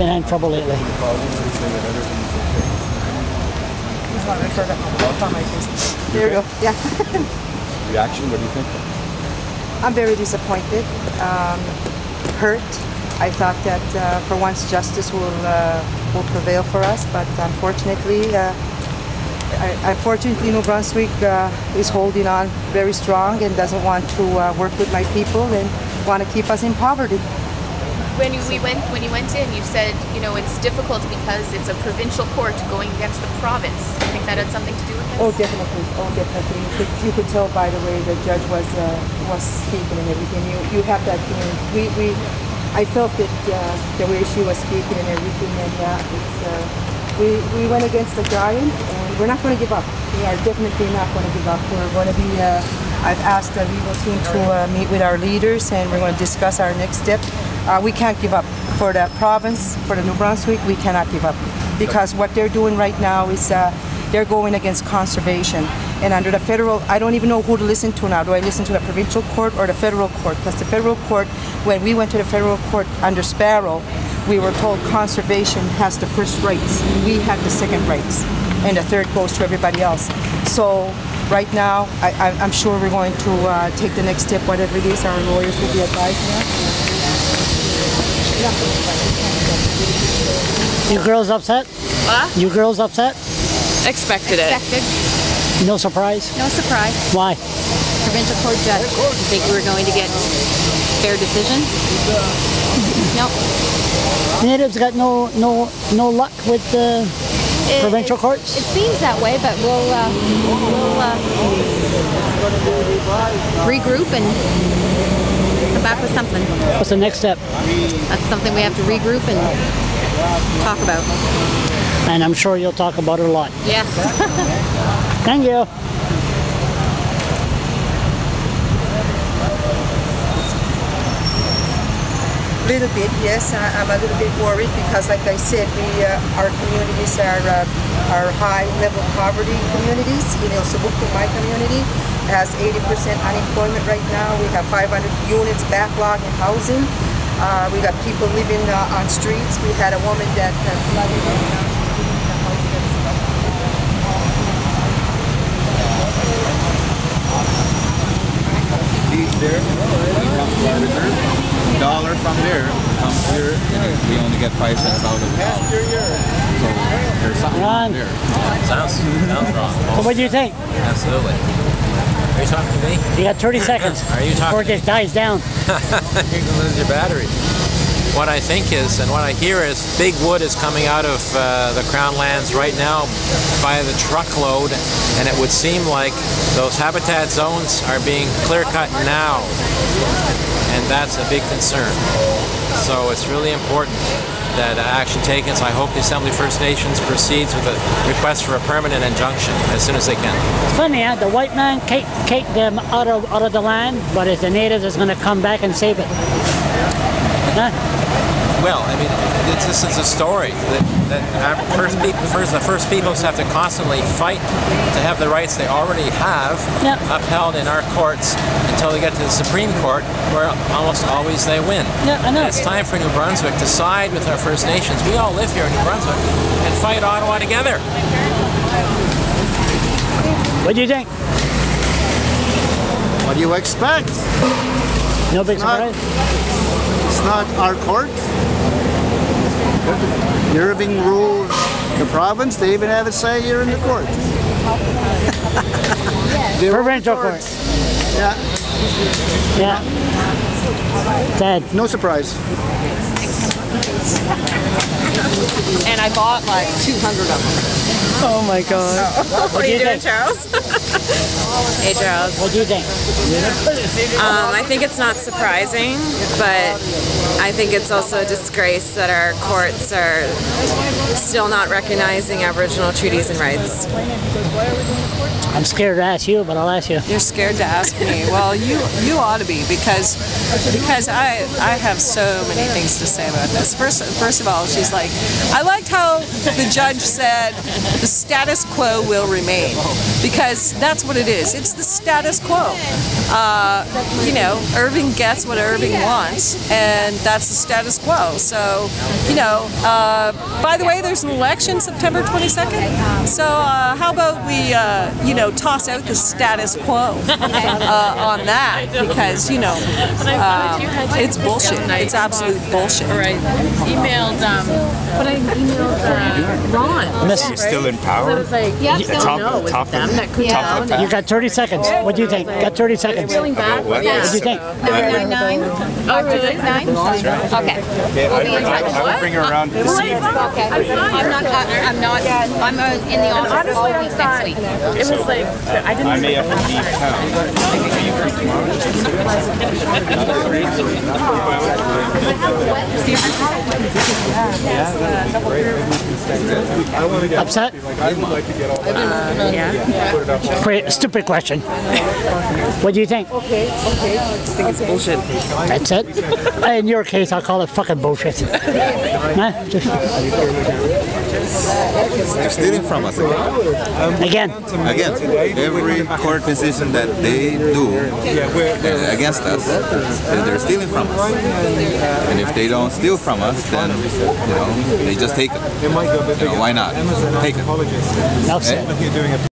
been having trouble lately. There you go. Yeah. Reaction, what do you think? I'm very disappointed, hurt. I thought that for once justice will prevail for us, but unfortunately, New Brunswick is holding on very strong and doesn't want to work with my people and want to keep us in poverty. When you went in, you said, you know, it's difficult because it's a provincial court going against the province. Do you think that had something to do with this? Oh, definitely. Oh, definitely. You could tell by the way the judge was speaking and everything. You have that feeling. I felt that the way she was speaking and everything, and we went against the giant, and we're not going to give up. We are definitely not going to give up. We're going to be. I've asked the legal team to meet with our leaders, and we're going to discuss our next step. We can't give up. For the province, for the New Brunswick, we cannot give up, because what they're doing right now is they're going against conservation. And under the federal, I don't even know who to listen to now. Do I listen to the provincial court or the federal court? Because the federal court, when we went to the federal court under Sparrow, we were told conservation has the first rights. We have the second rights, and the third goes to everybody else. So right now, I'm sure we're going to take the next step, whatever it is. Our lawyers will be advising us. You girls upset? What? You girls upset? Expected it. No surprise? No surprise. Why? Provincial court judge. You think we were going to get fair decision? No. Natives got no luck with the provincial courts? It seems that way, but we'll regroup and come back with something. What's the next step? That's something we have to regroup and talk about. And I'm sure you'll talk about it a lot. Yes. Thank you. A little bit, yes. I'm a little bit worried because, like I said, our communities are high-level poverty communities. In El Sabuco, my community, has 80% unemployment right now. We have 500 units backlog in housing. We got people living on streets. We had a woman that flooded in the house. These there, when it comes to our reserve, $1 from there comes here, and we only get 5 cents out of it. So there's something wrong there. Sounds wrong. So what do you think? Absolutely. Are you talking to me? You got 30 seconds. Are you talking? Before it dies down. You're gonna lose your battery. What I think is, and what I hear is, big wood is coming out of the Crown lands right now by the truckload, and it would seem like those habitat zones are being clear-cut now, and that's a big concern. So it's really important that action taken. So I hope the Assembly First Nations proceeds with a request for a permanent injunction as soon as they can. It's funny, huh? The white man kicked them out of the land, but it's the natives that's going to come back and save it. Huh? Well, I mean, this is a story that the first peoples have to constantly fight to have the rights they already have upheld in our courts until they get to the Supreme Court, where almost always they win. Yeah, I know. And it's time for New Brunswick to side with our First Nations. We all live here in New Brunswick, and fight Ottawa together. What do you think? What do you expect? No big surprise? It's not our court. Irving rules the province. They even have a say here in the court. Provincial court. Yeah. Yeah. Sad. No surprise. And I bought like 200 of them. Oh my God. What are you doing, Charles? Hey, Charles. What do you think? I think it's not surprising, but I think it's also a disgrace that our courts are still not recognizing Aboriginal treaties and rights. I'm scared to ask you, but I'll ask you. You're scared to ask me. Well, you ought to be, because I have so many things to say about this. First of all, she's like, I liked how the judge said the status quo will remain, because that's what it is. is. It's the status quo. You know, Irving gets what Irving wants, and that's the status quo. So, you know, by the way, there's an election September 22nd. So how about we, you know, toss out the status quo on that, because, you know, it's bullshit. It's absolute bullshit. Right. Emailed, but I emailed Ron. You're still in power? I was like, yeah, Top of You got 30 seconds. What do you think? Got 30 seconds. feeling bad. What? What do you think? Number 9? Oh, really? 9? Okay. I would bring her around this evening. Okay. I'm in the office all week next week. It was like, I may have to leave town. Upset? Great, stupid question. What do you think? I think it's bullshit. That's it? In your case, I'll call it fucking bullshit. Huh? They're stealing from us again. Again? Every court decision that they do against us, they're stealing from us. And if they don't steal from us, then, you know, they just take it. You know, why not? Take it. Enough said.